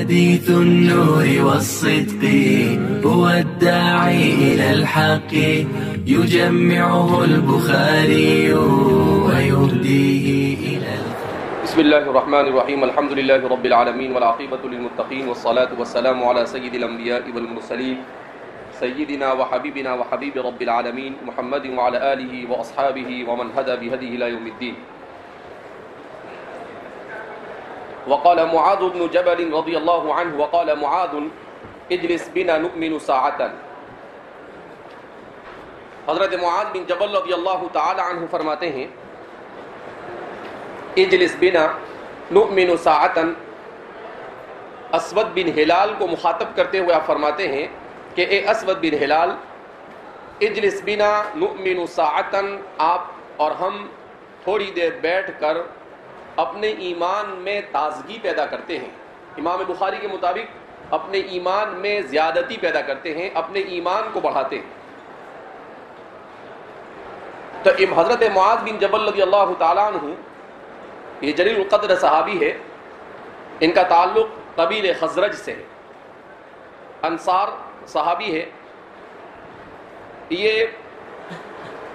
حديث النور والصدق هو الداعي إلى الحق يجمعه البخاري ويهديه إلى بسم الله الرحمن الرحيم الحمد لله رب العالمين والعاقبة للمتقين والصلاة والسلام على سيد الأنبياء والمرسلين سيدنا وحبيبنا وحبيب رب العالمين محمد وعلى آله وأصحابه ومن هدى بهديه إلى يوم الدين. وقال معاذ بن جبل رضي الله عنه وقال معاذ اجلس بنا نؤمن ساعة. حضرت معاذ بن جبل رضی اللہ تعالی عنہ فرماتے ہیں اجلس بنا نؤمن ساعة. اسود بن ہلال کو مخاطب کرتے ہوئے آپ فرماتے ہیں کہ اے اسود بن ہلال اجلس بنا نؤمن ساعة، آپ اور ہم تھوڑی دیر بیٹھ کر اپنے ایمان میں تازگی پیدا کرتے ہیں. امام بخاری کے مطابق اپنے ایمان میں زیادتی پیدا کرتے ہیں، اپنے ایمان کو بڑھاتے ہیں. تو حضرت معاذ بن جبل رضی اللہ تعالیٰ عنہ یہ جلیل القدر صحابی ہے، ان کا تعلق قبیل خزرج سے ہے، انصار صحابی ہے. یہ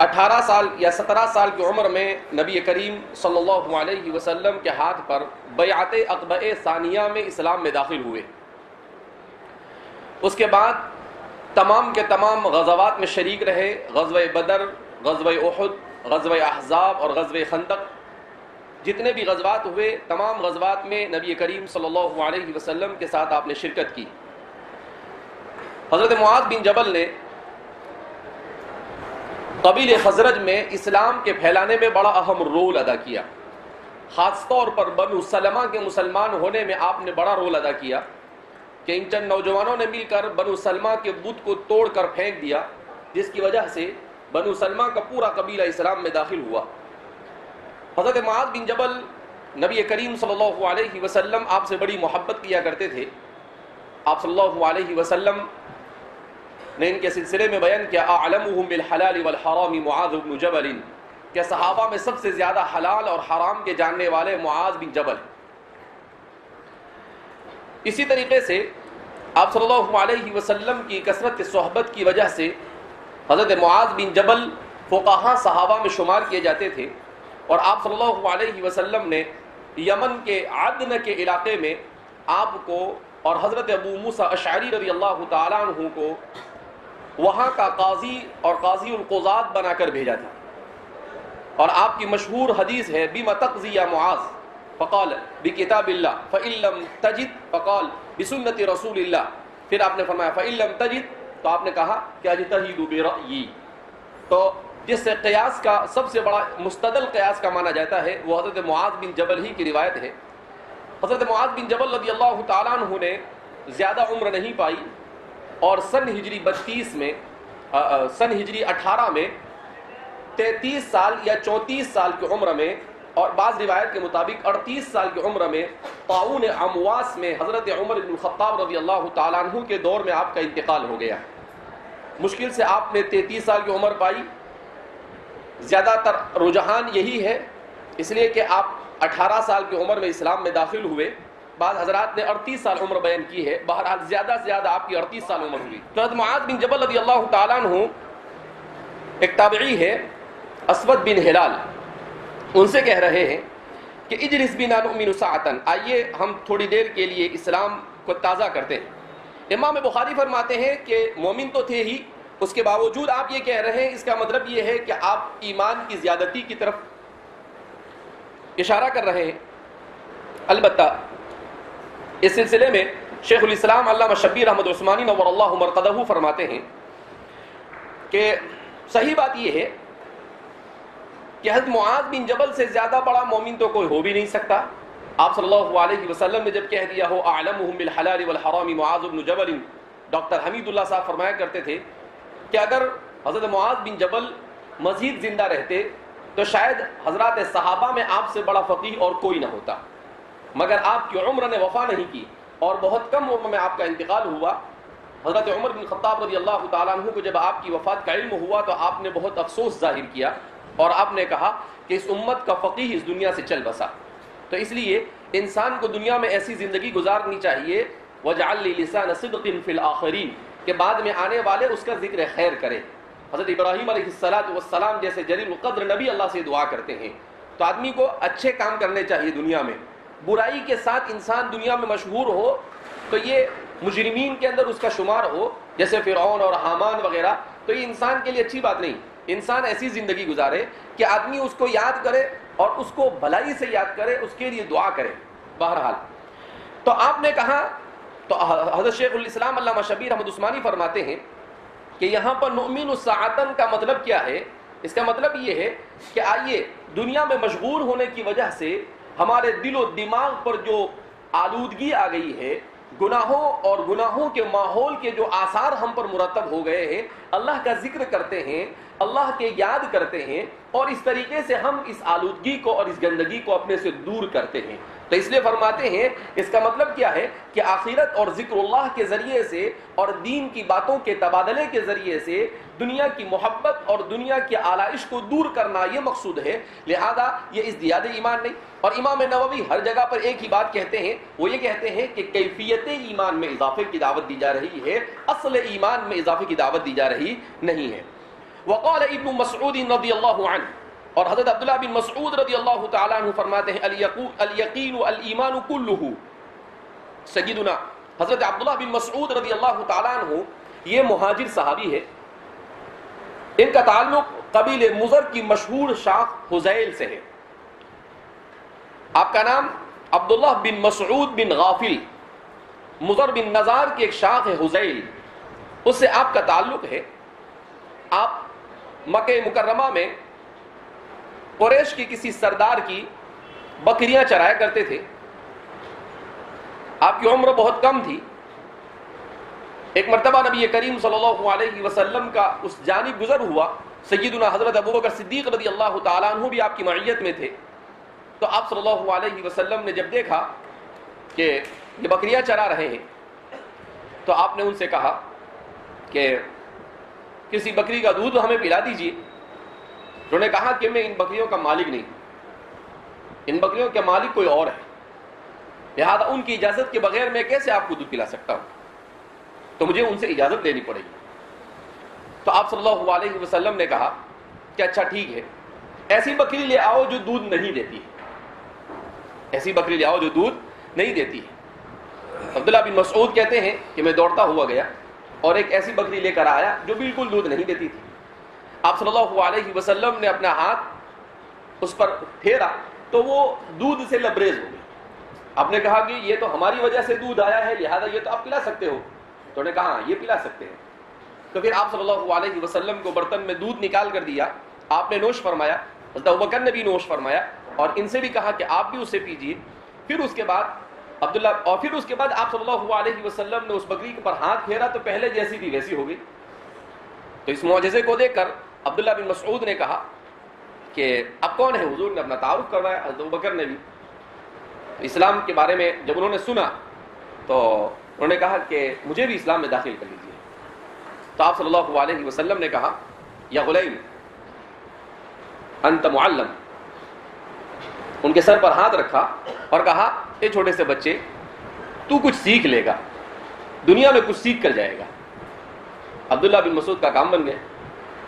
18 سال یا 17 سال کی عمر میں نبی کریم صلی اللہ علیہ وسلم کے ہاتھ پر بیعت عقبہ ثانیہ میں اسلام میں داخل ہوئے. اس کے بعد تمام کے تمام غزوات میں شریک رہے، غزوہ بدر، غزوہ احد، غزوہ احزاب اور غزوہ خندق. جتنے بھی غزوات ہوئے تمام غزوات میں نبی کریم صلی اللہ علیہ وسلم کے ساتھ آپ نے شرکت کی. حضرت معاذ بن جبل نے قبیل خزرج میں اسلام کے پھیلانے میں بڑا اہم رول ادا کیا. خاص طور پر بنو سلمہ کے مسلمان ہونے میں آپ نے بڑا رول ادا کیا کہ ان چند نوجوانوں نے مل کر بنو سلمہ کے بت کو توڑ کر پھینک دیا، جس کی وجہ سے بنو سلمہ کا پورا قبیلہ اسلام میں داخل ہوا. حضرت معاذ بن جبل نبی کریم صلی اللہ علیہ وسلم آپ سے بڑی محبت کیا کرتے تھے. آپ صلی اللہ علیہ وسلم نے ان کے سلسلے میں بیان کیا اعلمهم بالحلال والحرام معاذ بن جبل، کہ صحابہ میں سب سے زیادہ حلال اور حرام کے جاننے والے معاذ بن جبل. اسی طریقے سے آپ صلی اللہ علیہ وسلم کی کثرت صحبت کی وجہ سے حضرت معاذ بن جبل فقہاء صحابہ میں شمار کیے جاتے تھے، اور آپ صلی اللہ علیہ وسلم نے یمن کے عدن کے علاقے میں آپ کو اور حضرت ابو موسیٰ اشعری رضی اللہ تعالیٰ عنہ کو وہاں کا قاضی اور قاضی القضات بنا کر بھیجا تھا. اور آپ کی مشہور حدیث ہے بِمَ تَقْضِي يَا مُعَاذ فقال بِكِتَابِ اللَّهِ فَإِن لَّمْ تَجِدْ فقال بِسُنَّةِ رسول اللہ. پھر آپ نے فرمایا فَإِن لَّمْ تَجِدْ، تو آپ نے کہا کہ اجتہد برأیی. تو جس سے قیاس کا سب سے بڑا مستدل قیاس کا مانا جاتا ہے وہ حضرت معاذ بن جبل ہی کی روایت ہے. حضرت معاذ بن جبل رضی اللہ تعالیٰ عنہ نے زیادہ عمر نہیں پائی، اور سن ہجری 32 میں سن ہجری 18 میں 33 سال یا 34 سال کی عمر میں، اور بعض روایت کے مطابق 38 سال کی عمر میں طاعون امواس میں حضرت عمر بن الخطاب رضی اللہ تعالیٰ عنہ کے دور میں آپ کا انتقال ہو گیا. مشکل سے آپ نے 33 سال کی عمر پائی. زیادہ تر رجحان یہی ہے، اس لیے کہ آپ 18 سال کی عمر میں اسلام میں داخل ہوئے. بعض حضرات نے 38 سال عمر بیان کی ہے. بہرحال زیادہ سے زیادہ آپ کی 38 سال عمر ہوئی. تو حضرت معاذ بن جبل رضی اللہ تعالیٰ عنہ ایک تابعی ہے اسود بن ہلال، ان سے کہہ رہے ہیں کہ اجلس بنا نؤمن ساعة، آئیے ہم تھوڑی دیر کے لیے اسلام کو تازہ کرتے ہیں. امام بخاری فرماتے ہیں کہ مومن تو تھے ہی، اس کے باوجود آپ یہ کہہ رہے ہیں، اس کا مطلب یہ ہے کہ آپ ایمان کی زیادتی کی طرف اشارہ کر رہے ہیں. البتہ اس سلسلے میں شیخ الاسلام علامہ شبیر احمد عثمانی نور اللہ مرقدہ فرماتے ہیں کہ صحیح بات یہ ہے کہ حضرت معاذ بن جبل سے زیادہ بڑا مومن تو کوئی ہو بھی نہیں سکتا. آپ صلی اللہ علیہ وسلم نے جب کہہ دیا ہو اعلمهم بالحلال والحرام معاذ بن جبل، ڈاکٹر حمید اللہ صاحب فرمایا کرتے تھے کہ اگر حضرت معاذ بن جبل مزید زندہ رہتے تو شاید حضرات صحابہ میں آپ سے بڑا فقیہ اور کوئی نہ ہوتا، مگر آپ کی عمر نے وفا نہیں کی اور بہت کم عمر میں آپ کا انتقال ہوا. حضرت عمر بن خطاب رضی اللہ تعالیٰ عنہ کو جب آپ کی وفات کا علم ہوا تو آپ نے بہت افسوس ظاہر کیا اور آپ نے کہا کہ اس امت کا فقیہ اس دنیا سے چل بسا. تو اس لیے انسان کو دنیا میں ایسی زندگی گزارنی چاہیے وَجْعَلْ لِي لِسَانَ صِدْقٍ فِي الْآخِرِينَ کہ بعد میں آنے والے اس کا ذکر خیر کرے. حضرت ابراہیم علیہ السلام جیسے جلیل القدر نبی اللہ سے دعا کرتے ہیں. تو آدمی کو اچھے کام کرنے چاہیے دنیا میں. برائی کے ساتھ انسان دنیا میں مشہور ہو تو یہ مجرمین کے اندر اس کا شمار ہو جیسے فرعون اور حامان وغیرہ, تو یہ انسان کے لیے اچھی بات نہیں. انسان ایسی زندگی گزارے کہ آدمی اس کو یاد کرے اور اس کو بھلائی سے یاد کرے, اس کے لیے دعا کرے. بہرحال تو آپ نے کہا, تو حضرت شیخ الاسلام علامہ شبیر احمد عثمانی فرماتے ہیں کہ یہاں پر نؤمن الساعتن کا مطلب کیا ہے؟ اس کا مطلب یہ ہے کہ آئیے دنیا میں مشغول ہونے کی وجہ سے ہمارے دل و دماغ پر جو آلودگی آ گئی ہے, گناہوں اور گناہوں کے ماحول کے جو آثار ہم پر مرتب ہو گئے ہیں, اللہ کا ذکر کرتے ہیں, اللہ کے یاد کرتے ہیں, اور اس طریقے سے ہم اس آلودگی کو اور اس گندگی کو اپنے سے دور کرتے ہیں. تو اس لیے فرماتے ہیں اس کا مطلب کیا ہے کہ آخرت اور ذکر اللہ کے ذریعے سے اور دین کی باتوں کے تبادلے کے ذریعے سے دنیا کی محبت اور دنیا کی آلائش کو دور کرنا یہ مقصود ہے. لہذا یہ اس دیاد ایمان نہیں. اور امام نووی ہر جگہ پر ایک ہی بات کہتے ہیں, وہ یہ کہتے ہیں کہ کیفیت ایمان میں اضافے کی دعوت دی جا رہی ہے, اصل ایمان میں اضافے کی دعوت دی جا رہی نہیں ہے. وقال ابن مسعود رضی اللہ عنہ, اور حضرت عبداللہ بن مسعود رضی اللہ تعالیٰ عنہ فرماتے ہیں الیقین والایمان کلہ. سیدنا حضرت عبداللہ بن مسعود رضی اللہ تعالیٰ عنہ یہ مہاجر صحابی ہے. ان کا تعلق قبیل مضر کی مشہور شاخ حذیل سے ہے. آپ کا نام عبداللہ بن مسعود بن غافل, مضر بن نزار کی ایک شاخ ہے حذیل, اس سے آپ کا تعلق ہے. آپ مکہ مکرمہ میں قریش کی کسی سردار کی بکریاں چرایا کرتے تھے. آپ کی عمر بہت کم تھی. ایک مرتبہ نبی کریم صلی اللہ علیہ وسلم کا اس جانب گزر ہوا. سیدنا حضرت ابوبکر صدیق رضی اللہ تعالیٰ عنہ بھی آپ کی معیت میں تھے. تو آپ صلی اللہ علیہ وسلم نے جب دیکھا کہ یہ بکریاں چرا رہے ہیں تو آپ نے ان سے کہا کہ کسی بکری کا دودھ ہمیں پلا دیجیے. انہوں نے کہا کہ میں ان بکریوں کا مالک نہیں, ان بکریوں کے مالک کوئی اور ہے, لہذا ان کی اجازت کے بغیر میں کیسے آپ کو دودھ پلا سکتا ہوں, تو مجھے ان سے اجازت لینی پڑے گی. تو آپ صلی اللہ علیہ وسلم نے کہا کہ اچھا ٹھیک ہے, ایسی بکری لے آؤ جو دودھ نہیں دیتی ہے, ایسی بکری لے آؤ جو دودھ نہیں دیتی ہے. عبداللہ بن مسعود کہتے ہیں کہ میں دوڑتا ہوا گیا اور ایک ایسی بکری لے کر آیا جو بالکل دودھ نہیں دیتی تھی. آپ صلی اللہ علیہ وسلم نے اپنا ہاتھ اس پر پھیرا تو وہ دودھ سے لبریز ہو گئی. آپ نے کہا کہ یہ تو ہماری وجہ سے دودھ آیا ہے, لہذا یہ تو آپ پلا سکتے ہو. تو انہوں نے کہا یہ پلا سکتے ہیں. تو پھر آپ صلی اللہ علیہ وسلم کو برتن میں دودھ نکال کر دیا, آپ نے نوش فرمایا, حضرت ابوبکر نے بھی نوش فرمایا, اور ان سے بھی کہا کہ آپ بھی اسے پیجیے. پھر اس کے بعد عبداللہ, اور پھر اس کے بعد آپ صلی اللہ علیہ وسلم نے اس بکری پر ہاتھ پھیرا تو پہلے جیسی تھی ویسی ہو گئی. تو اس معجزے کو دیکھ کر عبداللہ بن مسعود نے کہا کہ اب کون ہے؟ حضور نے اپنا تعارف کروایا, حضرت ابوبکر نے بھی. اسلام کے بارے میں جب انہوں نے سنا تو انہوں نے کہا کہ مجھے بھی اسلام میں داخل کر لیجیے. تو آپ صلی اللہ علیہ وسلم نے کہا یا غلیم انت معلم. ان کے سر پر ہاتھ رکھا اور کہا اے چھوٹے سے بچے, تو کچھ سیکھ لے گا, دنیا میں کچھ سیکھ کر جائے گا. عبداللہ بن مسعود کا کام بن گیا,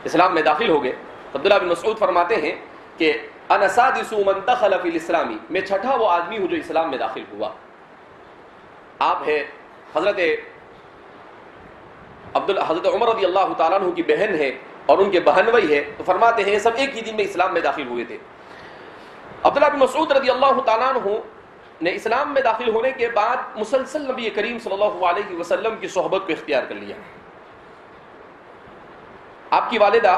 اسلام میں داخل ہو گئے. عبداللہ بن مسعود فرماتے ہیں کہ انا سادس من دخل فی الاسلام, میں چھٹا وہ آدمی ہوں جو اسلام میں داخل ہوا. آپ ہے حضرت حضرت عمر رضی اللہ تعالیٰ عنہ کی بہن ہے اور ان کے بہنوئی ہے, تو فرماتے ہیں سب ایک ہی دن میں اسلام میں داخل ہوئے تھے. عبداللہ بن مسعود رضی اللہ تعالیٰ عنہ نے اسلام میں داخل ہونے کے بعد مسلسل نبی کریم صلی اللہ علیہ وسلم کی صحبت کو اختیار کر لیا. آپ کی والدہ,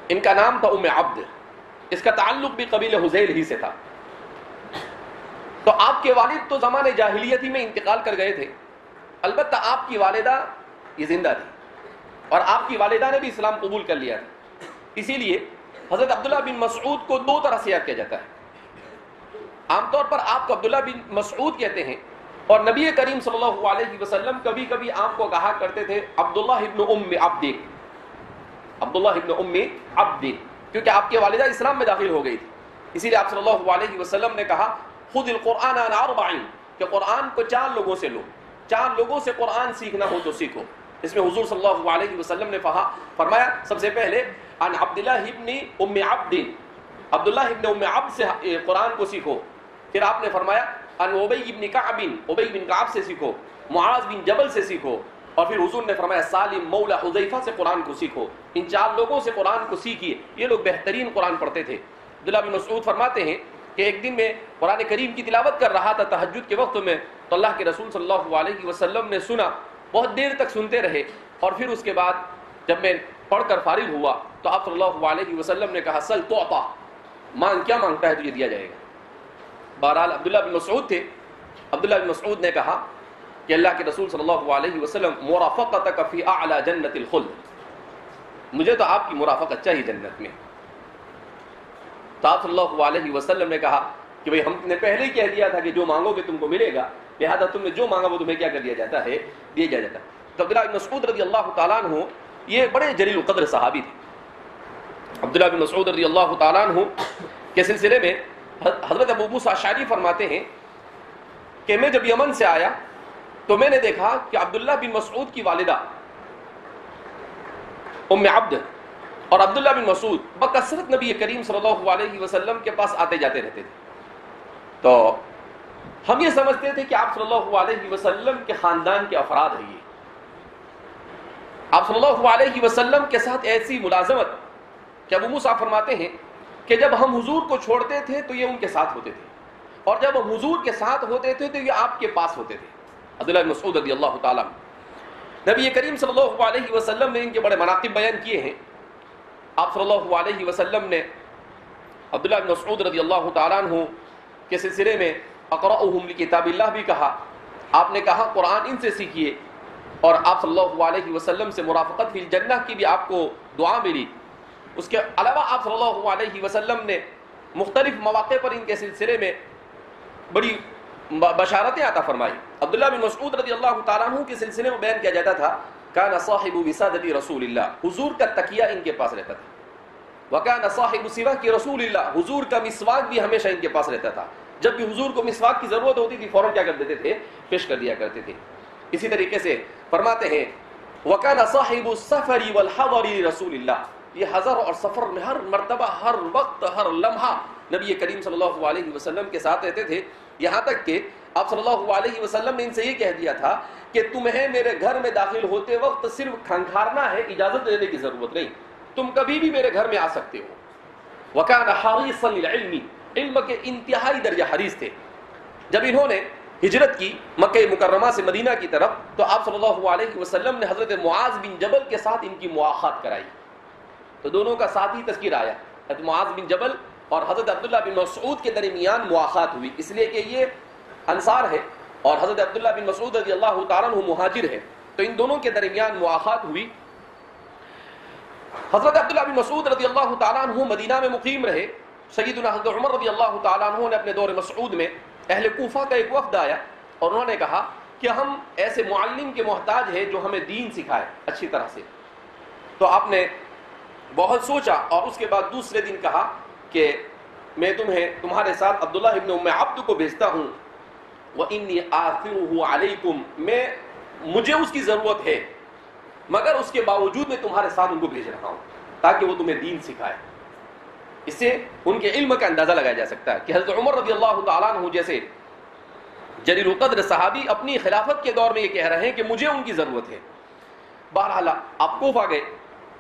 ان کا نام تھا ام عبد, اس کا تعلق بھی قبیل حذیل ہی سے تھا. تو آپ کے والد تو زمانے جاہلیت ہی میں انتقال کر گئے تھے, البتہ آپ کی والدہ یہ زندہ تھی اور آپ کی والدہ نے بھی اسلام قبول کر لیا تھا. اسی لیے حضرت عبداللہ بن مسعود کو دو طرح سے یاد کیا جاتا ہے. عام طور پر آپ کو عبداللہ بن مسعود کہتے ہیں, اور نبی کریم صلی اللہ علیہ وسلم کبھی کبھی آپ کو کہا کرتے تھے عبداللہ ابن ام عبد, عبداللہ ابن ام عبد, کیونکہ آپ کی والدہ اسلام میں داخل ہو گئی تھی. اسی لیے آپ صلی اللہ علیہ وسلم نے کہا خذ القرآن عن اربع، کہ قرآن کو 4 لوگوں سے لو، 4 لوگوں سے قرآن سیکھنا ہو تو سیکھو۔ اس میں حضور صلی اللہ علیہ وسلم نے فرمایا سب سے پہلے عن عبداللہ ابن ام عبد، عبداللہ ابن ام عبد سے قرآن کو سیکھو۔ پھر آپ نے فرمایا عن ابی بن کعب، ابی بن کعب سے سیکھو، معاذ بن جبل سے سیکھو، اور پھر حضور نے فرمایا سالم مولا حذیفہ سے قرآن کو سیکھو۔ ان 4 لوگوں سے قرآن کو سیکھیے۔ یہ لوگ بہترین قرآن پڑھتے تھے۔ عبداللہ بن مسعود فرماتے ہیں کہ ایک دن میں قرآن کریم کی تلاوت کر رہا تھا تہجد کے وقت میں، تو اللہ کے رسول صلی اللہ علیہ وسلم نے سنا، بہت دیر تک سنتے رہے، اور پھر اس کے بعد جب میں پڑھ کر فارغ ہوا تو آپ صلی اللہ علیہ وسلم نے کہا سل تعطا، مانگ، کیا مانگتا ہے تجھے دیا جائے گا۔ بہرحال عبداللہ بن مسعود تھے، عبداللہ بن مسعود نے کہا کہ اللہ کے رسول صلی اللہ علیہ وسلم مرافقتک فی اعلی جنت الخلد، مجھے تو آپ کی مرافقت چاہیے جنت میں۔ تو آپ صلی اللہ علیہ وسلم نے کہا کہ بھئی ہم نے پہلے ہی کہہ دیا تھا کہ جو مانگو گے تم کو ملے گا، لہذا تم نے جو مانگا وہ تمہیں کیا کر دیا جاتا ہے، دیا جاتا ہے۔ تو عبداللہ بن مسعود رضی اللہ تعالیٰ عنہ یہ بڑے جلیل القدر صحابی تھے۔ عبداللہ بن مسعود رضی اللہ تعالیٰ عنہ کے سلسلے میں حضرت ابو موسیٰ اشعری فرماتے ہیں کہ میں جب یمن سے آیا تو میں نے دیکھا کہ عبداللہ بن مسعود کی والدہ ام عبد اور عبداللہ بن مسعود بکثرت نبی کریم صلی اللہ علیہ وسلم کے پاس آتے جاتے رہتے تھے۔ تو ہم یہ سمجھتے تھے کہ آپ صلی اللہ علیہ وسلم کے خاندان کے افراد ہیں، یہ آپ صلی اللہ علیہ وسلم کے ساتھ ایسی ملازمت کہ ابو موسیٰ فرماتے ہیں کہ جب ہم حضور کو چھوڑتے تھے تو یہ ان کے ساتھ ہوتے تھے، اور جب ہم حضور کے ساتھ ہوتے تھے تو یہ آپ کے پاس ہوتے تھے۔ عبداللہ بن مسعود رضی اللہ تعالیٰ عنہ، نبی کریم صلی اللہ علیہ وسلم نے ان کے بڑے مناقب بیان کیے ہیں۔ آپ صلی اللہ علیہ وسلم نے عبداللہ بن مسعود رضی اللہ تعالیٰ عنہ کے سلسلے میں اقرأہم لکتاب اللہ بھی کہا، آپ نے کہا قرآن ان سے سیکھیے، اور آپ صلی اللہ علیہ وسلم سے مرافقت فی الجنہ کی بھی آپ کو دعا ملی۔ اس کے علاوہ آپ صلی اللہ علیہ وسلم نے مختلف مواقع پر ان کے سلسلے میں بڑی بشارتیں عطا فرمائی۔ عبداللہ بن مسعود رضی اللہ تعالیٰ عنہ کے سلسلے میں بیان کیا جاتا تھا کان صاحب وسادۃ رسول اللہ، حضور کا تکیہ ان کے پاس رہتا تھا، وکان صاحب سواک رسول اللہ، حضور کا مسواک بھی ہمیشہ ان کے پاس رہتا تھا، جب بھی حضور کو مسواک کی ضرورت ہوتی تھی فوراً کیا کر دیتے تھے، پیش کر دیا کرتے تھے۔ اسی طریقے سے فرماتے ہیں وکان صاحب السفر والحضر رسول اللہ، یہ حضر اور سفر میں ہر مرتبہ، ہر وقت، ہر لمحہ نبی کریم صلی اللہ علیہ وسلم کے ساتھ رہتے تھے، یہاں تک کہ آپ صلی اللہ علیہ وسلم نے ان سے یہ کہہ دیا تھا کہ تمہیں میرے گھر میں داخل ہوتے وقت صرف کھنکھارنا ہے، اجازت لینے کی ضرورت نہیں، تم کبھی بھی میرے گھر میں آ سکتے ہو۔ وکان حریصا للعلم، علم کے انتہائی درجہ حریص تھے۔ جب انہوں نے ہجرت کی مکہ مکرمہ سے مدینہ کی طرف تو آپ صلی اللہ علیہ وسلم نے حضرت معاذ بن جبل کے ساتھ ان کی مواخات کرائی، تو دونوں کا ساتھی تذکر آیا، حضرت معاذ بن جبل اور حضرت عبداللہ بن مسعود کے درمیان مواخات ہوئی، اس لیے کہ یہ انصار ہے اور حضرت عبداللہ بن مسعود رضی اللہ تعالیٰ عنہ مہاجر ہے، تو ان دونوں کے درمیان مواخات ہوئی۔ حضرت عبداللہ بن مسعود رضی اللہ تعالیٰ عنہ مدینہ میں مقیم رہے۔ سیدنا حضرت عمر رضی اللہ تعالیٰ عنہ نے اپنے دور مسعود میں اہل کوفہ کا ایک وفد آیا اور انہوں نے کہا کہ ہم ایسے معلم کے محتاج ہیں جو ہمیں دین سکھائے اچھی طرح سے۔ تو آپ نے بہت سوچا اور اس کے بعد دوسرے دن کہا کہ میں تمہارے ساتھ عبداللہ ابن ام عبد کو بھیجتا ہوں، وَإِنِّي آثِرُهُ عَلَيْكُمْ، مجھے اس کی ضرورت ہے مگر اس کے باوجود میں تمہارے ساتھ ان کو بھیج رہا ہوں تاکہ وہ تمہیں دین سکھائے۔ اس سے ان کے علم کا اندازہ لگایا جا سکتا ہے کہ حضرت عمر رضی اللہ تعالیٰ عنہ جیسے جلیل القدر صحابی اپنی خلافت کے دور میں یہ کہہ رہے ہیں کہ مجھے ان کی ضرورت ہے۔ بہرحال آپ کوفہ گئے،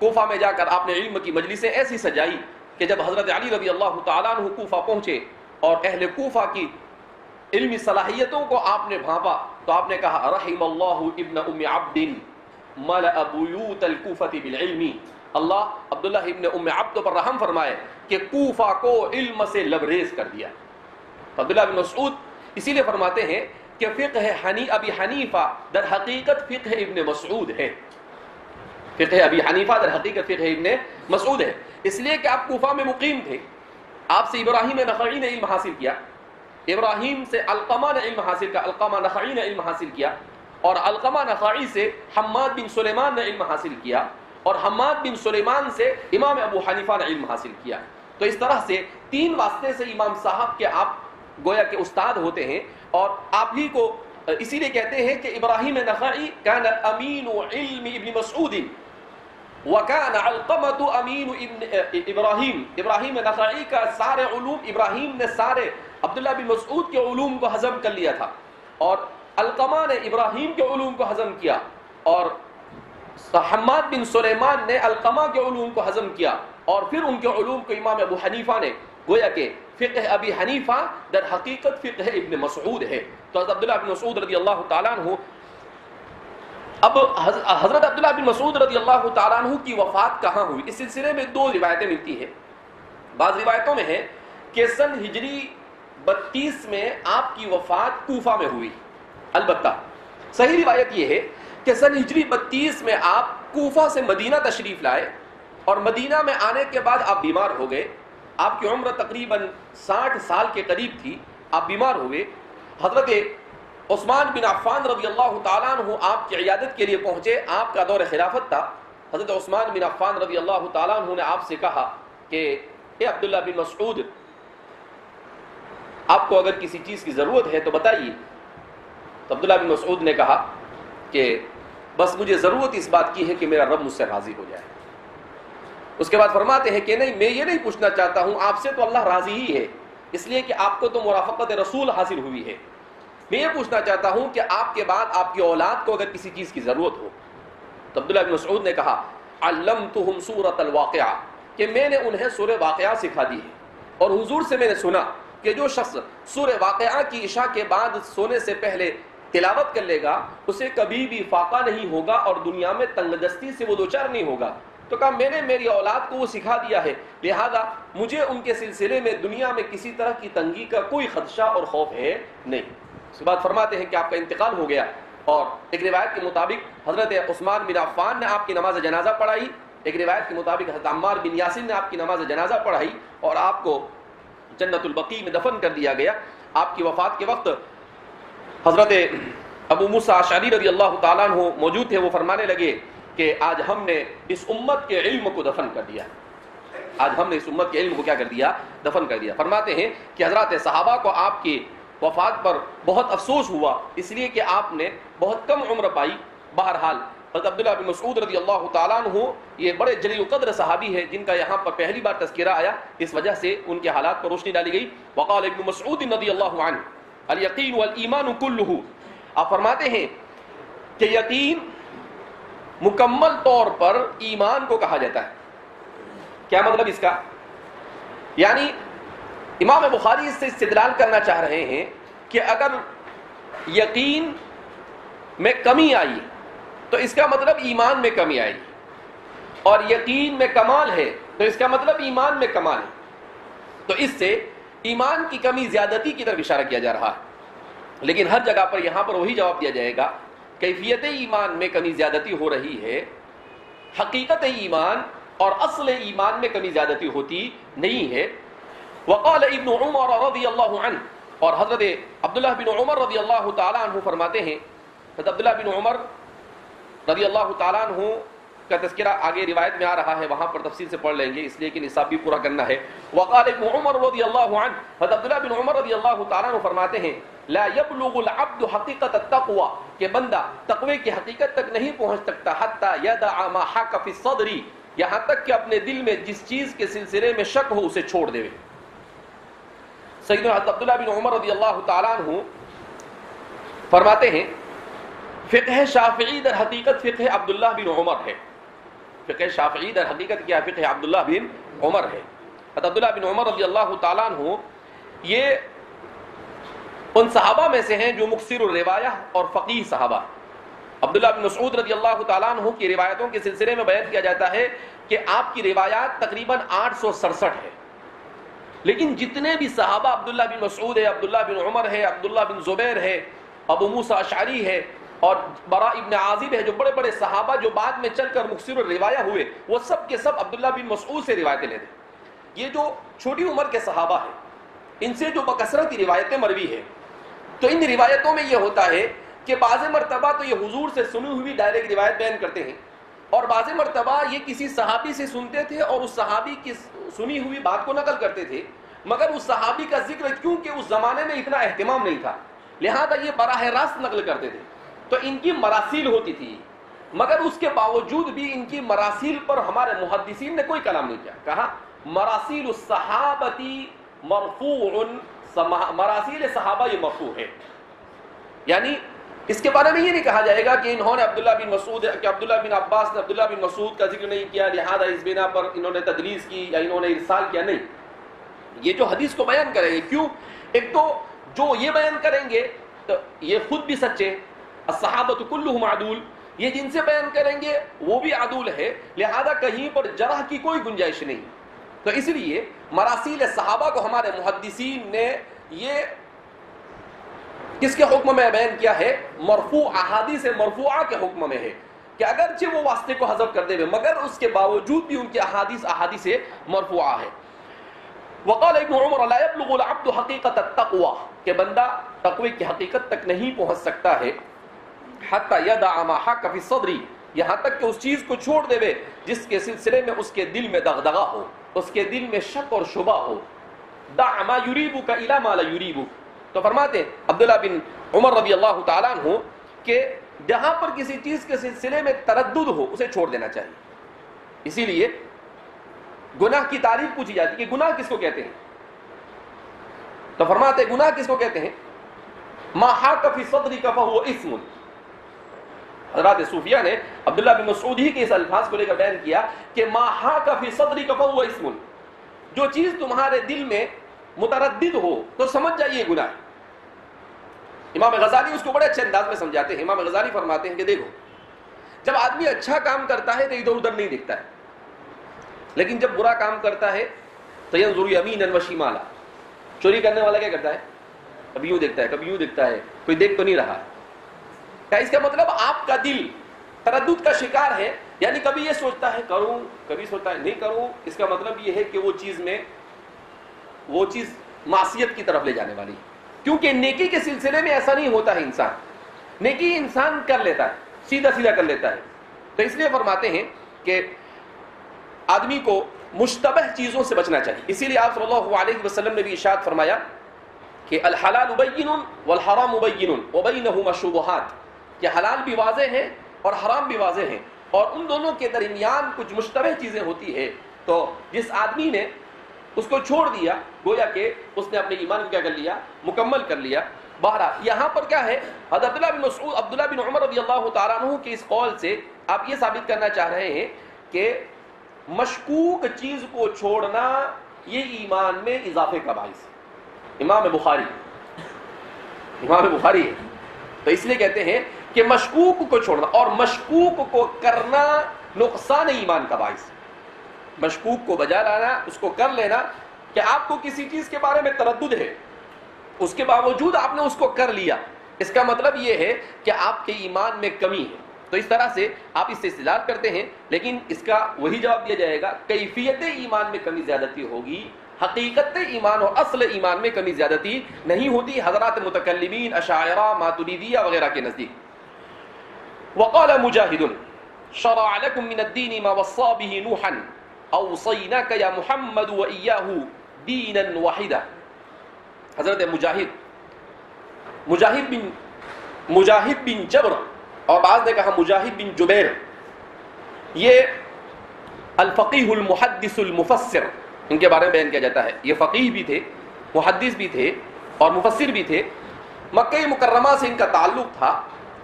کوفہ میں جا کر آپ نے علم کی مجلسیں ایسی سجائی کہ جب حضرت علی رضی اللہ تعالیٰ عنہ کوفہ پہنچے اور اہل کوفہ کی علمی صلاحیتوں کو آپ نے بھانپا تو آپ نے کہا رحم اللہ ابن ام عبد ملأ بیوت الکوفۃ بالعلم، اللہ عبداللہ ابن ام عبد پر رحم فرمائے کہ کوفہ کو علم سے لبریز کر دیا۔ عبداللہ بن مسعود اسی لیے فرماتے ہیں کہ فقہ ابی حنیفہ در حقیقت فقہ ابن مسعود ہے، فقہ ابی حنیفہ در حقیقت فقہ ابن مسعود ہے، اس لیے کہ آپ کوفہ میں مقیم تھے، آپ سے ابراہیم نخعی نے علم حاصل کیا، ابراہیم سے علقمہ نے علم حاصل کیا، علقمہ نخعی نے علم حاصل کیا، اور علقمہ نخعی سے حماد بن سلیمان نے علم حاصل کیا، اور حماد بن سلیمان سے امام ابو حنیفہ نے علم حاصل کیا۔ تو اس طرح سے 3 واسطے سے امام صاحب کے آپ گویا کہ استاد ہوتے ہیں، اور آپ ہی کو اسی لیے کہتے ہیں کہ ابراہیم نخعی کان امین علم ابن مسعود وکان علقمۃ امین ابن ابراہیم نخعی کا سارے علوم، ابراہیم نے سارے عبداللہ بن مسعود کے علوم کو ہضم کر لیا تھا، اور علقمہ نے ابراہیم کے علوم کو ہضم کیا، اور حماد بن سلیمان نے علقمہ کے علوم کو ہضم کیا، اور پھر ان کے علوم کو امام ابو حنیفہ نے، گویا کہ فقہ ابی حنیفہ در حقیقت فقہ ابن مسعود ہے۔ تو حضرت عبداللہ بن مسعود رضی اللہ تعالیٰ عنہ، اب حضرت عبداللہ بن مسعود رضی اللہ تعالیٰ عنہ کی وفات کہاں ہوئی؟ اس سلسلے میں دو روایتیں ملتی ہیں۔ بعض روایتوں میں ہے کہ سن ہجری 32 میں آپ کی وفات کوفہ میں ہوئی، البتہ صحیح روایت یہ ہے کہ سن ہجری 32 میں آپ کوفہ سے مدینہ تشریف لائے، اور مدینہ میں آنے کے بعد آپ بیمار ہو گئے۔ آپ کی عمر تقریباً 60 سال کے قریب تھی، آپ بیمار ہوئے۔ حضرت عثمان بن عفان رضی اللہ تعالیٰ عنہ آپ کی عیادت کے لیے پہنچے، آپ کا دور خلافت تھا۔ حضرت عثمان بن عفان رضی اللہ تعالیٰ عنہ نے آپ سے کہا کہ اے عبداللہ بن مسعود، آپ کو اگر کسی چیز کی ضرورت ہے تو بتائیے۔ تو عبداللہ بن مسعود نے کہا کہ بس مجھے ضرورت اس بات کی ہے کہ میرا رب مجھ سے راضی ہو جائے۔ اس کے بعد فرماتے ہیں کہ نہیں، میں یہ نہیں پوچھنا چاہتا ہوں، آپ سے تو اللہ راضی ہی ہے، اس لیے کہ آپ کو تو مرافقت رسول حاصل ہوئی ہے۔ میں یہ پوچھنا چاہتا ہوں کہ آپ کے بعد آپ کی اولاد کو اگر کسی چیز کی ضرورت ہو۔ تو عبداللہ بن مسعود نے کہا علمتہم سورۃ الواقعہ، کہ میں نے انہیں سورہ واقعہ سکھا دی ہے، اور حضور سے میں نے سنا کہ جو شخص سورہ واقعہ کی عشاء کے بعد سونے سے پہلے تلاوت کر لے گا اسے کبھی بھی فاقہ نہیں ہوگا اور دنیا میں تنگ دستی سے وہ دوچار نہیں ہوگا۔ تو کہا میں نے میری اولاد کو وہ سکھا دیا ہے، لہذا مجھے ان کے سلسلے میں دنیا میں کسی طرح کی تنگی کا کوئی خدشہ اور خوف ہے نہیں۔ اس کے بعد فرماتے ہیں کہ آپ کا انتقال ہو گیا، اور ایک روایت کے مطابق حضرت عثمان بن عفان نے آپ کی نماز جنازہ پڑھائی، ایک روایت کے مطابق حضرت عمار بن یاسر نے آپ کی نماز جنازہ پڑھائی، اور آپ کو جنت البقیع میں دفن کر دیا گیا۔ آپ کی وفات کے وقت حضرت ابو موسیٰ اشعری رضی اللہ تعالیٰ عنہ موجود تھے، وہ فرمانے لگے کہ آج ہم نے اس امت کے علم کو دفن کر دیا، آج ہم نے اس امت کے علم کو کیا کر دیا؟ دفن کر دیا۔ فرماتے ہیں کہ حضرات صحابہ کو آپ کی وفات پر بہت افسوس ہوا، اس لیے کہ آپ نے بہت کم عمر پائی۔ بہرحال حضرت عبداللہ بن مسعود رضی اللہ تعالیٰ عنہ یہ بڑے جلیل القدر صحابی ہے جن کا یہاں پر پہلی بار تذکرہ آیا، اس وجہ سے ان کے حالات پر روشنی ڈالی گئی۔ وقال ابن مسعود رضی اللہ عنہ الیقین والایمان کلہ، آپ فرماتے ہیں کہ یقین مکمل طور پر ایمان کو کہا جاتا ہے۔ کیا مطلب اس کا؟ یعنی امام بخاری اس سے استدلال کرنا چاہ رہے ہیں کہ اگر یقین میں کمی آئی تو اس کا مطلب ایمان میں کمی آئی، اور یقین میں کمال ہے تو اس کا مطلب ایمان میں کمال ہے۔ تو اس سے ایمان کی کمی زیادتی کی طرف اشارہ کیا جا رہا ہے، لیکن ہر جگہ پر یہاں پر وہی جواب دیا جائے گا، کیفیت ایمان میں کمی زیادتی ہو رہی ہے، حقیقت ایمان اور اصل ایمان میں کمی زیادتی ہوتی نہیں ہے۔ وقال ابن عمر رضی اللہ عنہ، اور حضرت عبداللہ بن عمر رضی اللہ تعالیٰ عنہ فرماتے ہیں، حضرت عبداللہ بن عمر رضی اللہ تعالیٰ عنہ کا تذکرہ آگے روایت میں آ رہا ہے، وہاں پر تفصیل سے پڑھ لیں گے اس لیے کہ نصاب بھی پورا کرنا ہے۔ وقال ابن عمر رضی اللہ عنہ، حضرت عبداللہ بن عمر رضی اللہ تعالیٰ عنہ فرماتے ہیں لا يبلغ العبد حقیقت التقوی، کہ بندہ تقوی کی حقیقت تک نہیں پہنچ سکتا حتی یدع ما حق فی الصدر، یہاں تک کہ اپنے دل میں جس چیز کے سلسلے میں شک ہو اسے چھوڑ دے۔ سیدنا حضرت عبداللہ بن عمر رضی اللہ تعالیٰ عنہ فرماتے ہیں فقہ شافعی در حقیقت فقہ عبداللہ بن عمر ہے، فقہ شافعی در حقیقت کیا؟ فقہ عبداللہ بن عمر ہے۔ حضرت عبداللہ بن عمر رضی اللہ تعالیٰ عنہ یہ ان صحابہ میں سے ہیں جو مکثر الروایہ اور فقیہ صحابہ۔ عبداللہ بن مسعود رضی اللہ تعالیٰ عنہ کی روایتوں کے سلسلے میں بیان کیا جاتا ہے کہ آپ کی روایات تقریباً 867 ہے، لیکن جتنے بھی صحابہ عبداللہ بن مسعود ہے، عبداللہ بن عمر ہے، عبداللہ بن زبیر ہے، ابو موسیٰ اشعری ہے اور براء ابن عازب ہے، جو بڑے بڑے صحابہ جو بعد میں چل کر مکثر الروایہ ہوئے، وہ سب کے سب عبداللہ بن مسعود سے روایتیں لیتے ہیں۔ یہ جو چھوٹی عمر کے صحابہ ہیں ان سے جو بکثرت روایتیں مروی ہیں، تو ان روایتوں میں یہ ہوتا ہے کہ بعض مرتبہ تو یہ حضور سے سنی ہوئی ڈائریکٹ روایت بیان کرتے ہیں، اور بعض مرتبہ یہ کسی صحابی سے سنتے تھے اور اس صحابی کی سنی ہوئی بات کو نقل کرتے تھے، مگر اس صحابی کا ذکر کیونکہ اس زمانے میں اتنا اہتمام نہیں تھا لہذا یہ براہ راست نقل کرتے تھے، تو ان کی مراسیل ہوتی تھی، مگر اس کے باوجود بھی ان کی مراسیل پر ہمارے محدثین نے کوئی کلام نہیں کیا. کہا مراسیل الصحابتی مرفوع، مراسیل صحابہ یہ مرفوع ہے. یعنی اس کے بارے میں یہ نہیں کہا جائے گا کہ انہوں نے عبداللہ بن مسعود کہ عبداللہ بن عباس نے عبداللہ بن مسعود کا ذکر نہیں کیا لہذا اس بنا پر انہوں نے تدلیس کی یا انہوں نے ارسال کیا. نہیں، یہ جو حدیث کو بیان کریں گے، کیوں؟ ایک تو جو یہ بیان کریں گے تو یہ خود بھی سچے، الصحابۃ کلھم عدول، یہ جن سے بیان کریں گے وہ بھی عدول ہے، لہذا کہیں پر جرح کی کوئی گنجائش نہیں. تو اس لیے مراسیل صحابہ کو ہمارے محدثین نے یہ کس کے حکم میں بیان کیا ہے؟ مرفوع، احادیث مرفوعہ کے حکم میں ہے کہ اگرچہ وہ واسطے کو حذف کر دے ہوئے مگر اس کے باوجود بھی ان کی احادیث مرفوعہ ہے. وقال ابن عمر لا يبلغ العبد حقیقت التقوی، کہ بندہ تقوی کی حقیقت تک نہیں پہنچ سکتا ہے حتی یدع ما حق فی الصدر، یہاں تک کہ اس چیز کو چھوڑ دے جس کے سلسلے میں اس کے دل میں دغدغہ ہو، اس کے دل میں شک اور شبہ ہو. دع ما یریبک الی ما لا یریبک، تو فرماتے ہیں عبداللہ بن عمر رضی اللہ تعالیٰ عنہ کہ جہاں پر کسی چیز کے سلسلے میں تردد ہو اسے چھوڑ دینا چاہیے. اسی لیے گناہ کی تعریف پوچھی جاتی ہے کہ گناہ کس کو کہتے ہیں، تو فرماتے ہیں گناہ کس کو کہتے ہیں؟ ما حاک فی صدرک فہو اسم. حضرات صوفیہ نے عبداللہ بن مسعود ہی کے اس الفاظ کو لے کر بیان کیا کہ ما حاک فی صدرک فہو اسم، جو چیز تمہارے دل میں متردد ہو تو سمجھ جائیے گناہ ہے. امام غزالی اس کو بڑے اچھے انداز میں سمجھاتے ہیں. امام غزالی فرماتے ہیں کہ دیکھو جب آدمی اچھا کام کرتا ہے تو ادھر ادھر نہیں دیکھتا ہے، لیکن جب برا کام کرتا ہے تو ینظر یمینا و شمالا. چوری کرنے والا کیا کرتا ہے؟ کبھی یوں دیکھتا ہے کبھی یوں دیکھتا ہے، کوئی دیکھ تو نہیں رہا. کیا اس کا مطلب آپ کا دل تردد کا شکار ہے؟ یعنی کبھی یہ سوچتا ہے کروں، کبھی سوچتا ہے نہیں کروں. اس کا مطلب یہ ہے کہ وہ چیز معصیت کی طرف لے جانے والی ہے، کیونکہ نیکی کے سلسلے میں ایسا نہیں ہوتا ہے. نیکی انسان کر لیتا ہے، سیدھا سیدھا کر لیتا ہے. تو اس لیے فرماتے ہیں کہ آدمی کو مشتبہ چیزوں سے بچنا چاہیے. اسی لیے آپ صلی اللہ علیہ وسلم نے بھی ارشاد فرمایا کہ الحلال بین والحرام بین وبینہما شبہات، کہ حلال بھی واضح ہے اور حرام بھی واضح ہے اور ان دونوں کے درمیان کچھ مشتبہ چیزیں ہوتی ہے. تو جس آدمی نے اس کو چھوڑ دیا گویا کہ اس نے اپنے ایمان کو کیا کر لیا؟ مکمل کر لیا. بہرحال یہاں پر کیا ہے؟ حضرت عبداللہ بن عمر رضی اللہ تعالیٰ عنہ کے اس قول سے آپ یہ ثابت کرنا چاہ رہے ہیں کہ مشکوک چیز کو چھوڑنا یہ ایمان میں اضافے کا باعث ہے. امام بخاری ہے تو اس لیے کہتے ہیں کہ مشکوک کو چھوڑنا اور مشکوک کو کرنا نقصان ایمان کا باعث ہے. مشکوک کو بجا لانا، اس کو کر لینا، کہ آپ کو کسی چیز کے بارے میں تردد ہے اس کے باوجود آپ نے اس کو کر لیا، اس کا مطلب یہ ہے کہ آپ کے ایمان میں کمی ہے. تو اس طرح سے آپ اس سے استدلال کرتے ہیں، لیکن اس کا وہی جواب دیا جائے گا کیفیت ایمان میں کمی زیادتی ہوگی، حقیقت ایمان اور اصل ایمان میں کمی زیادتی نہیں ہوتی حضرات متکلمین اشاعرہ ماتریدیہ وغیرہ کے نزدیک. وقال مجاہد شرع لكم من الدین ما وصى به نوحا اوصیناک یا محمد وإیاہ دینا واحدا. حضرت مجاہد بن جبر اور بعض نے کہا مجاہد بن جبیر، یہ الفقیہ المحدث المفسر ان کے بارے میں بیان کیا جاتا ہے. یہ فقیہ بھی تھے، محدث بھی تھے اور مفسر بھی تھے. مکہ مکرمہ سے ان کا تعلق تھا،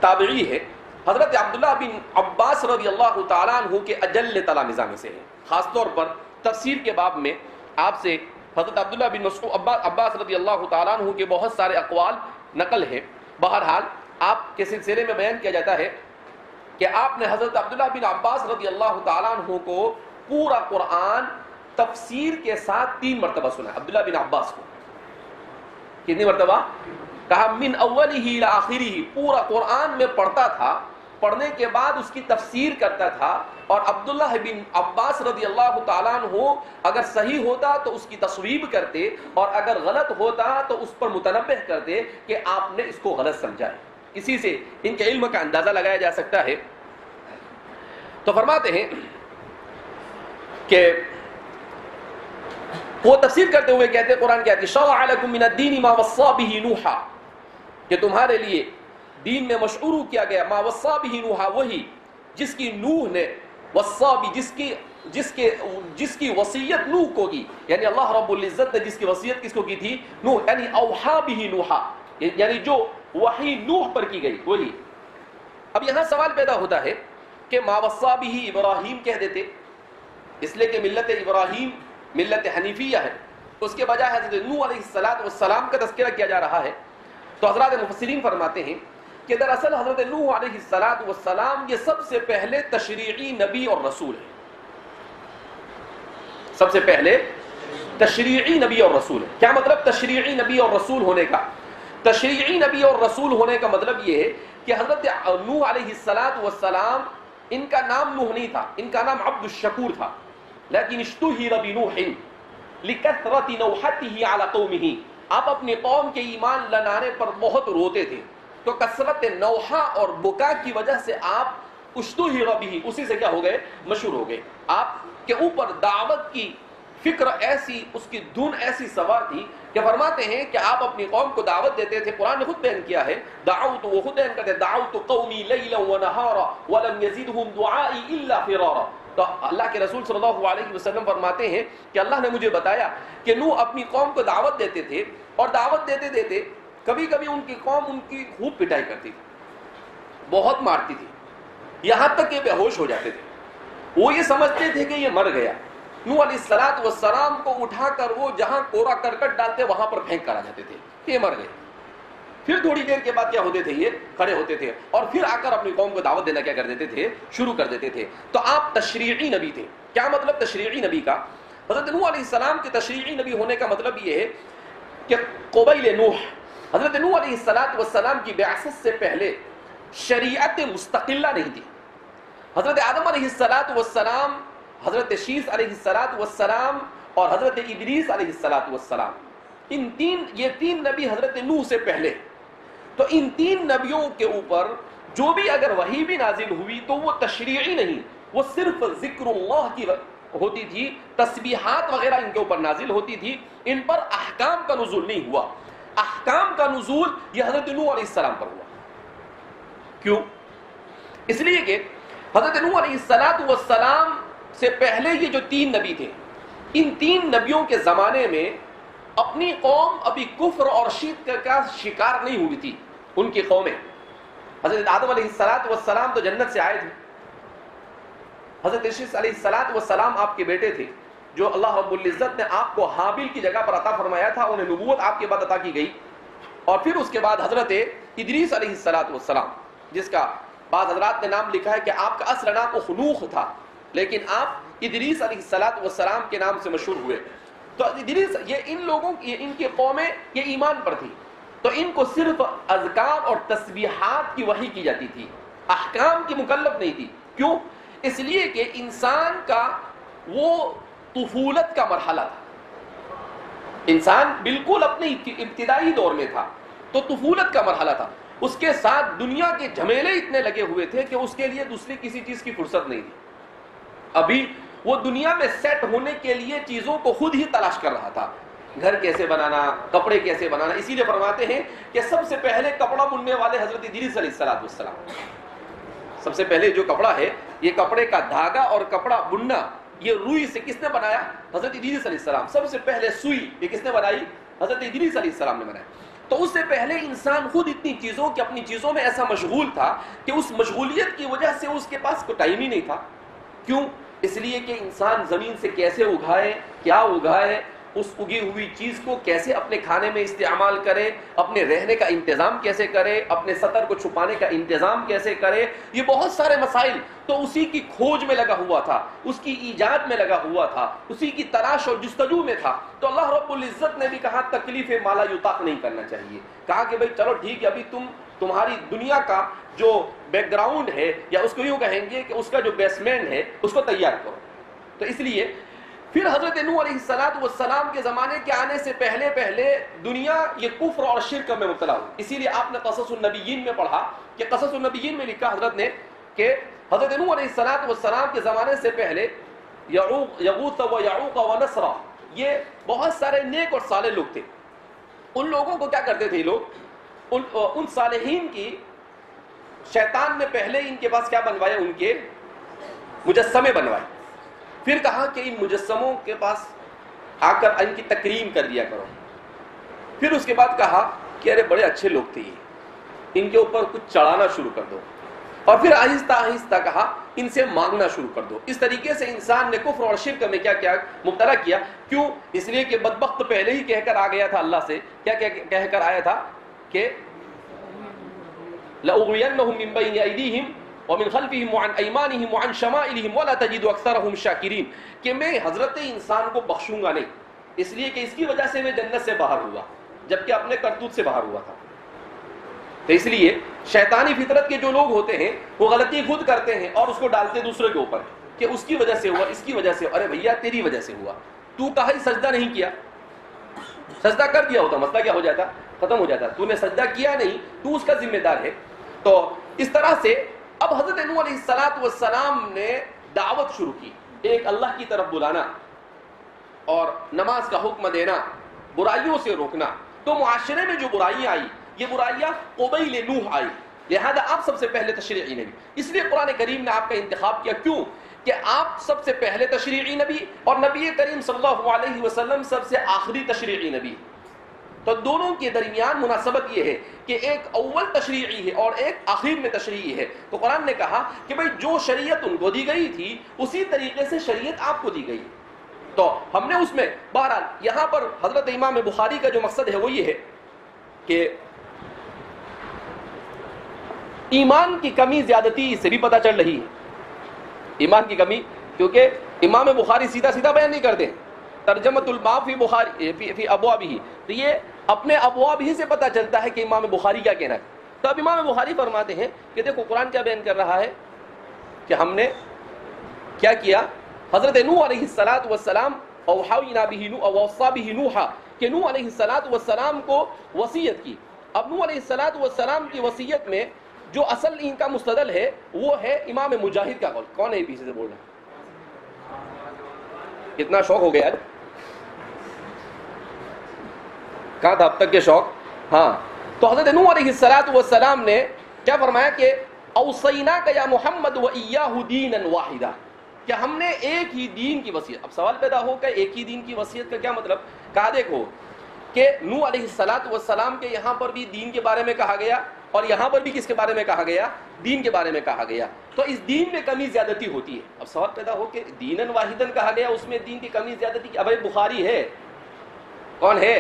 تابعی ہے. حضرت عبداللہ بن عباس رضی اللہ تعالیٰ عنہ کے اجل تلامذہ میں سے ہیں. خاص طور پر تفسیر کے باب میں آپ سے حضرت عبداللہ بن مسعود عباس رضی اللہ تعالیٰ عنہ کے بہت سارے اقوال نقل ہے. بہرحال آپ کے سلسلے میں بیان کیا جاتا ہے کہ آپ نے حضرت عبداللہ بن عباس رضی اللہ تعالیٰ عنہ کو پورا قرآن تفسیر کے ساتھ 3 مرتبہ سنا. عبداللہ بن عباس کو کتنی مرتبہ؟ کہا من اولہ الی آخرہ، پورا قرآن میں پڑھتا تھا، پڑھنے کے بعد اس کی تفسیر کرتا تھا. اور عبداللہ بن عباس رضی اللہ تعالیٰ عنہ اگر صحیح ہوتا تو اس کی تصویب کرتے اور اگر غلط ہوتا تو اس پر متنبہ کرتے کہ آپ نے اس کو غلط سمجھا ہے. اسی سے ان کے علم کا اندازہ لگایا جا سکتا ہے. تو فرماتے ہیں کہ وہ تفسیر کرتے ہوئے کہتے ہیں قرآن کہتے ہیں شرع لکم من الدین ما وصى به نوحا، کہ تمہارے لیے دین میں مشروع کیا گیا ما وصى به نوحا، وہی جس کی نوح نے وصى جس کی وصیت نوح کو کی، یعنی اللہ رب العزت نے جس کی وصیت کس کو کی تھی؟ نوح، یعنی اوحا به نوحا، یعنی جو وحی نوح پر کی گئی وہی۔ اب یہاں سوال پیدا ہوتا ہے کہ ما وصى به ابراہیم کہہ دیتے، اس لیے کہ ملت ابراہیم ملت حنیفیہ ہے، اس کے بجائے حضرت نوح علیہ السلام کا تذکرہ کیا جا رہا ہے۔ تو حضرات مفسرین فرماتے ہیں کہ دراصل حضرت نوح علیہ السلام یہ سب سے پہلے تشریعی نبی اور رسول ہے، سب سے پہلے تشریعی نبی اور رسول ہے۔ کیا مطلب تشریعی نبی اور رسول ہونے کا؟ تشریعی نبی اور رسول ہونے کا مطلب یہ ہے کہ حضرت نوح علیہ السلام، ان کا نام نوح نہیں تھا، ان کا نام عبد الشکور تھا، لیکن اشتہر بنوح لکثرت نوحته علی قومه، آپ اپنی قوم کے ایمان لانے پر بہت روتے تھے، تو کثرت نوحہ اور بکا کی وجہ سے آپ اشتہر به، اسی سے کیا ہو گئے؟ مشہور ہو گئے۔ آپ کے اوپر دعوت کی فکر ایسی، اس کی دھن ایسی سوار تھی کہ فرماتے ہیں کہ آپ اپنی قوم کو دعوت دیتے تھے۔ قرآن نے خود بیان کیا ہے، دعوت، وہ خود بیان کرتے ہیں، دعوت قومی لیلا ونہارا ولم یزدہم دعائی الا فرارا۔ تو اللہ کے رسول صلی اللہ علیہ وسلم فرماتے ہیں کہ اللہ نے مجھے بتایا کہ نوح اپنی قوم کو دعوت دیتے تھے، اور دعوت دیتے دیتے کبھی کبھی ان کی قوم ان کی خوب پٹائی کرتی تھی، بہت مارتی تھی، یہاں تک کہ بے ہوش ہو جاتے تھے۔ وہ یہ سمجھتے تھے کہ یہ مر گیا۔ نوح علیہ السلام کو اٹھا کر وہ جہاں کوڑا کرکٹ ڈالتے وہاں پر پھینک کر آ جاتے تھے کہ یہ مر گئے۔ پھر تھوڑی دیر کے بعد کیا ہوتے تھے؟ یہ کھڑے ہوتے تھے اور پھر آ کر اپنی قوم کو دعوت دینا کیا کر دیتے تھے؟ شروع کر دیتے تھے۔ تو آپ تشریعی نبی تھے۔ کیا مطلب تشریعی نبی کا؟ حضرت نوح علیہ السلام کے تشریعی نبی ہونے کا مطلب یہ ہے کہ قبیل نوح، حضرت نوح علیہ السلام کی بعثت سے پہلے شریعت مستقلہ نہیں تھی۔ حضرت آدم علیہ السلام، حضرت شیث علیہ السلام اور حضرت ادریس علیہ السلام، یہ تین نبی حضرت نوح سے پہلے۔ تو ان تین نبیوں کے اوپر جو بھی اگر وحی بھی نازل ہوئی تو وہ تشریعی نہیں، وہ صرف ذکر اللہ کی ہوتی تھی، تسبیحات وغیرہ ان کے اوپر نازل ہوتی تھی، ان پر احکام کا نزول نہیں ہوا۔ احکام کا نزول یہ حضرت نوح علیہ السلام پر ہوا۔ کیوں؟ اس لیے کہ حضرت نوح علیہ السلام سے پہلے یہ جو تین نبی تھے، ان تین نبیوں کے زمانے میں اپنی قوم ابھی کفر اور شرک کا شکار نہیں ہوئی تھی۔ ان کی قومیں، حضرت آدم علیہ السلام تو جنت سے آئے تھے، حضرت شیث علیہ السلام آپ کے بیٹے تھے، جو اللہ رب العزت نے آپ کو حابیل کی جگہ پر عطا فرمایا تھا، انہیں نبوت آپ کے بعد عطا کی گئی۔ اور پھر اس کے بعد حضرت ادریس علیہ السلام، جس کا بعض حضرات نے نام لکھا ہے کہ آپ کا اصل نام اخنوخ تھا، لیکن آپ ادریس علیہ السلام کے نام سے مشہور ہوئے۔ تو ادریس، یہ ان لوگوں کی، ان کی قومیں یہ ایمان پر تھی، تو ان کو صرف اذکار اور تسبیحات کی وحی کی جاتی تھی، احکام کی مکلف نہیں تھی۔ کیوں؟ اس لیے کہ انسان کا وہ طفولت کا مرحلہ تھا، انسان بالکل اپنے ابتدائی دور میں تھا، تو طفولت کا مرحلہ تھا، اس کے ساتھ دنیا کے جھمیلے اتنے لگے ہوئے تھے کہ اس کے لیے دوسری کسی چیز کی فرصت نہیں تھی۔ ابھی وہ دنیا میں سیٹ ہونے کے لیے چیزوں کو خود ہی تلاش کر رہا تھا، گھر کیسے بنانا، کپڑے کیسے بنانا۔ اسی لیے فرماتے ہیں کہ سب سے پہلے کپڑا بننے والے حضرت ادریس علیہ السلام۔ سب سے پہلے جو کپڑا ہے، یہ کپڑے کا دھاگا اور کپڑا بننا، یہ روئی سے کس نے بنایا؟ حضرت ادریس علیہ السلام۔ سب سے پہلے سوئی یہ کس نے بنائی؟ حضرت ادریس علیہ السلام نے بنایا۔ تو اس سے پہلے انسان خود اتنی چیزوں کی، اپنی چیزوں میں ایسا مشغول تھا کہ اس مشغولیت کی وجہ سے اس کے پاس کوئی ٹائم ہی نہیں تھا۔ کیوں؟ اس لیے کہ انسان زمین سے کیسے اگائے، کیا اگائے، اس اگی ہوئی چیز کو کیسے اپنے کھانے میں استعمال کرے، اپنے رہنے کا انتظام کیسے کرے، اپنے سطر کو چھپانے کا انتظام کیسے کرے، یہ بہت سارے مسائل تو اسی کی کھوج میں لگا ہوا تھا، اس کی ایجاد میں لگا ہوا تھا، اسی کی تلاش اور جستجو میں تھا۔ تو اللہ رب العزت نے بھی کہا تکلیف مالا یطاق نہیں کرنا چاہیے، کہا کہ بھئی چلو ٹھیک ہے، ابھی تمہاری دنیا کا جو بیک گراؤنڈ ہے، یا اس کو یوں کہیں گے کہ اس کا جو بیسمنٹ ہے، اس کو تیار کرو۔ تو اس لیے پھر حضرت نوح علیہ السلام کے زمانے کے آنے سے پہلے دنیا یہ کفر اور شرک میں مبتلا ہوئی۔ اسی لیے آپ نے قصص النبیین میں پڑھا کہ قصص النبیین میں لکھا حضرت نے کہ حضرت نوح علیہ السلام کے زمانے سے پہلے یغوث و یعوق و نسرا، یہ بہت سارے نیک اور صالح لوگ تھے. ان لوگوں کو کیا کرتے تھے لوگ، ان صالحین کی شیطان نے پہلے ان کے پاس کیا بنوایا، ان کے مجسمے بنوائے. پھر کہا کہ ان مجسموں کے پاس آ کر ان کی تکریم کر دیا کرو. پھر اس کے بعد کہا کہ ارے بڑے اچھے لوگ تھے یہ، ان کے اوپر کچھ چڑھانا شروع کر دو. اور پھر آہستہ آہستہ کہا ان سے مانگنا شروع کر دو. اس طریقے سے انسان نے کفر اور شرک میں کیا مبتلا کیا. کیوں؟ اس لیے کہ بدبخت پہلے ہی کہہ کر آ گیا تھا اللہ سے، کیا کہہ کر آیا تھا کہ لَأُغْوِيَنَّهُمْ مِنْ بَيْنِ أَيْدِيهِمْ وَمِنْ خَلْفِهِمْ وَعَنْ أَيْمَانِهِمْ وَعَنْ شَمَائِلِهِمْ وَلَا تَجِدُ أَكْثَرَهُمْ شَاكِرِينَ، کہ میں حضرت انسان کو بخشوں گا نہیں، اس لیے کہ اس کی وجہ سے میں جنت سے باہر ہوا جبکہ اپنے کرتوت سے باہر ہوا تھا. تو اس لیے شیطانی فطرت کے جو لوگ ہوتے ہیں وہ غلطی خود کرتے ہیں اور اس کو ڈالتے دوسرے کے اوپر کہ اس کی وجہ سے ہوا، اس کی وجہ سے. ارے بھیا تیری وجہ سے ہوا، تو کہا سجدہ نہیں کیا، سجدہ کر دیا ہوتا مسئلہ کیا ہو جاتا، ختم ہو جاتا. تو نے سجدہ کیا نہیں، تو اس کا ذمہ دار ہے. تو اس طرح سے اب حضرت نوح علیہ السلام نے دعوت شروع کی، ایک اللہ کی طرف بلانا اور نماز کا حکم دینا، برائیوں سے روکنا. تو معاشرے میں جو برائیاں آئی، یہ برائیاں قبیل نوح آئی، لہذا آپ سب سے پہلے تشریعی نبی. اس لیے قرآن کریم نے آپ کا انتخاب کیا. کیوں؟ کہ آپ سب سے پہلے تشریعی نبی اور نبی کریم صلی اللہ علیہ وسلم سب سے آخری تشریعی نبی. تو دونوں کے درمیان مناسبت یہ ہے کہ ایک اول تشریعی ہے اور ایک آخر میں تشریعی ہے. تو قرآن نے کہا کہ بھئی جو شریعت ان کو دی گئی تھی اسی طریقے سے شریعت آپ کو دی گئی. تو ہم نے اس میں بہرحال یہاں پر حضرت امام بخاری کا جو مقصد ہے وہ یہ ہے کہ ایمان کی کمی زیادتی سے بھی پتہ چل رہی ہے. ایمان کی کمی، کیونکہ امام بخاری سیدھا سیدھا بیان نہیں کرتے، ترجمۃ الباب فی بخاری فی ابوابہ، تو یہ اپنے ابواب ہی سے پتہ چلتا ہے کہ امام بخاری کیا کہنا ہے. تو اب امام بخاری فرماتے ہیں کہ دیکھو قرآن کیا بیان کر رہا ہے کہ ہم نے کیا کیا. حضرت نوح علیہ السلام اوحینا بہ ووصی بہ نوحا، کہ نوح علیہ السلام کو وصیت کی. اب نوح علیہ السلام کی وصیت میں جو اصل ان کا مستدل ہے وہ ہے امام مجاہد کا قول. کون ہے پیچھے سے بول رہا ہے؟ کتنا شوق ہو گیا، کہاں تھا اب تک کے شوق؟ ہاں. تو حضرت نوح علیہ السلام نے کیا فرمایا کہ اوصیناک یا محمد و ایاہ دینا واحدا، کہ ہم نے ایک ہی دین کی وصیت. اب سوال پیدا ہو کہ ایک ہی دین کی وصیت کا کیا مطلب؟ کہا دیکھو کہ نوح علیہ السلام کے یہاں پر بھی دین کے بارے میں کہا گیا اور یہاں پر بھی کس کے بارے میں کہا گیا؟ دین کے بارے میں کہا گیا. تو اس دین میں کمی زیادتی ہوتی ہے. اب سوال پیدا ہو کہ دینن واحدن کہا گیا، اس میں دین کی کمی زیادتی کی. اب بخاری ہے، کون ہے؟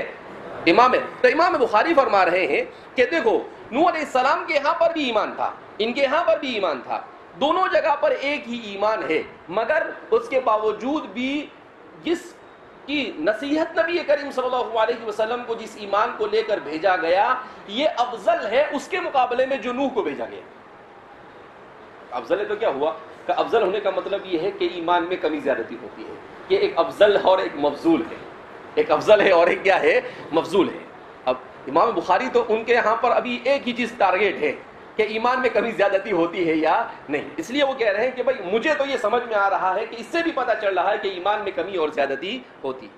امام ہے. تو امام بخاری فرما رہے ہیں کہ دیکھو نوح علیہ السلام کے یہاں پر بھی ایمان تھا، ان کے یہاں پر بھی ایمان تھا، دونوں جگہ پر ایک ہی ایمان ہے، مگر اس کے باوجود بھی جس کی نصیحت نبی کریم صلی اللہ علیہ وسلم کو جس ایمان کو لے کر بھیجا گیا یہ افضل ہے اس کے مقابلے میں جو نوح کو بھیجا گیا. افضل ہے تو کیا ہوا کہ افضل ہونے کا مطلب یہ ہے کہ ایمان میں کمی زیادتی ہوتی ہے، کہ ایک افضل اور ایک مفضول ہے، ایک افضل ہے اور ایک کیا ہے؟ مفضول ہے. اب امام بخاری تو ان کے یہاں پر ابھی ایک ہی چیز ٹارگیٹ ہے کہ ایمان میں کمی زیادتی ہوتی ہے یا نہیں. اس لیے وہ کہہ رہے ہیں کہ بھائی مجھے تو یہ سمجھ میں آ رہا ہے کہ اس سے بھی پتہ چل رہا ہے کہ ایمان میں کمی اور زیادتی ہوتی ہے.